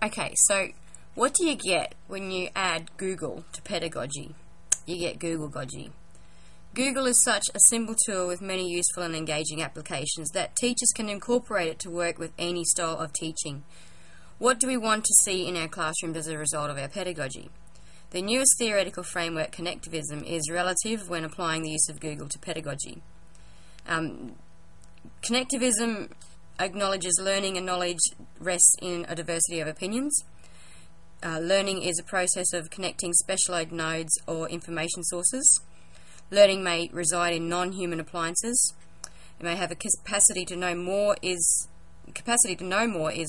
Okay, so what do you get when you add Google to pedagogy? You get Googlegogy. Google is such a simple tool with many useful and engaging applications that teachers can incorporate it to work with any style of teaching. What do we want to see in our classrooms as a result of our pedagogy? The newest theoretical framework, connectivism, is relative when applying the use of Google to pedagogy. Connectivism acknowledges learning and knowledge rests in a diversity of opinions. Learning is a process of connecting specialized nodes or information sources. Learning may reside in non-human appliances. It may have a capacity to know more is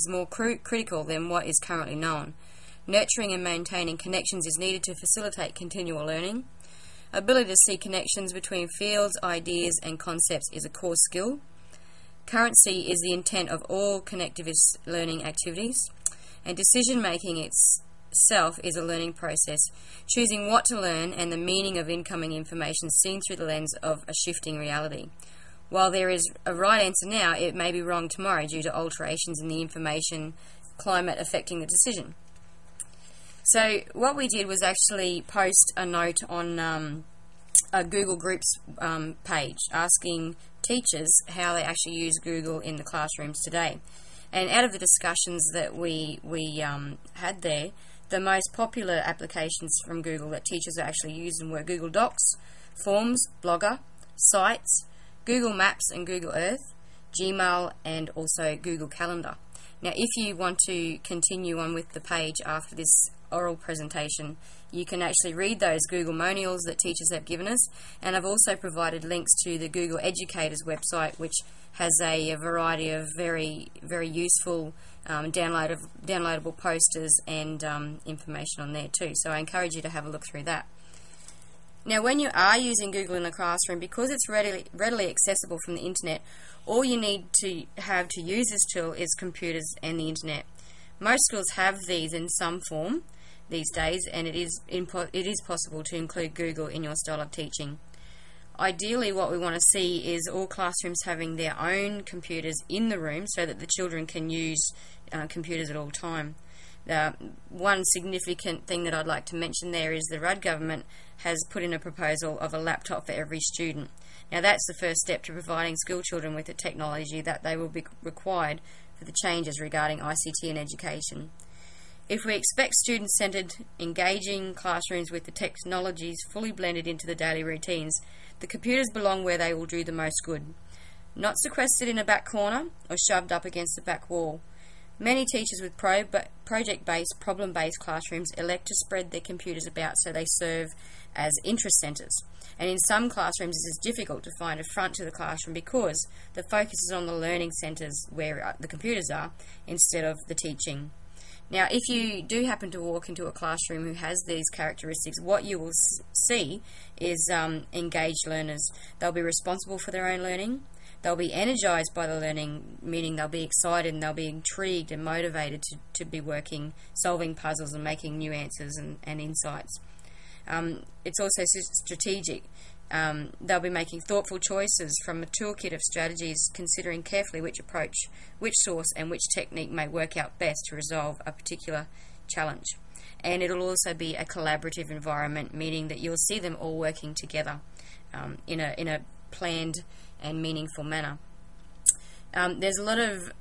more critical than what is currently known. Nurturing and maintaining connections is needed to facilitate continual learning. Ability to see connections between fields, ideas, and concepts is a core skill. Currency is the intent of all connectivist learning activities, and decision-making itself is a learning process, choosing what to learn and the meaning of incoming information seen through the lens of a shifting reality. While there is a right answer now, it may be wrong tomorrow due to alterations in the information climate affecting the decision. So what we did was actually post a note on a Google Groups page asking teachers how they actually use Google in the classrooms today. And out of the discussions that we had there, the most popular applications from Google that teachers are actually using were Google Docs, Forms, Blogger, Sites, Google Maps and Google Earth, Gmail, and also Google Calendar. Now, if you want to continue on with the page after this oral presentation, you can actually read those Google monials that teachers have given us, and I've also provided links to the Google Educators website, which has a variety of very useful downloadable posters and information on there too. So I encourage you to have a look through that. Now, when you are using Google in the classroom, because it's readily accessible from the internet, all you need to have to use this tool is computers and the internet. Most schools have these in some form these days, and it is possible to include Google in your style of teaching. Ideally, what we want to see is all classrooms having their own computers in the room so that the children can use computers at all time. One significant thing that I'd like to mention there is the Rudd government has put in a proposal of a laptop for every student. Now, that's the first step to providing school children with the technology that they will be required for the changes regarding ICT in education. If we expect student-centered, engaging classrooms with the technologies fully blended into the daily routines, the computers belong where they will do the most good, not sequestered in a back corner or shoved up against the back wall. Many teachers with project-based, problem-based classrooms elect to spread their computers about so they serve as interest centres. And in some classrooms, this is difficult to find a front to the classroom because the focus is on the learning centres where the computers are instead of the teaching. Now, if you do happen to walk into a classroom who has these characteristics, what you will see is engaged learners. They'll be responsible for their own learning. They'll be energised by the learning, meaning they'll be excited and they'll be intrigued and motivated to be working, solving puzzles and making new answers and insights. It's also strategic. They'll be making thoughtful choices from a toolkit of strategies, considering carefully which approach, which source and which technique may work out best to resolve a particular challenge. And it'll also be a collaborative environment, meaning that you'll see them all working together in a planned and meaningful manner. There's a lot of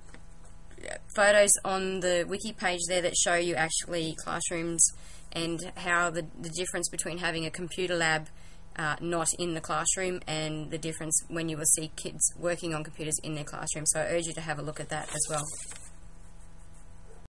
photos on the wiki page there that show you actually classrooms and how the difference between having a computer lab not in the classroom and the difference when you will see kids working on computers in their classroom. So I urge you to have a look at that as well.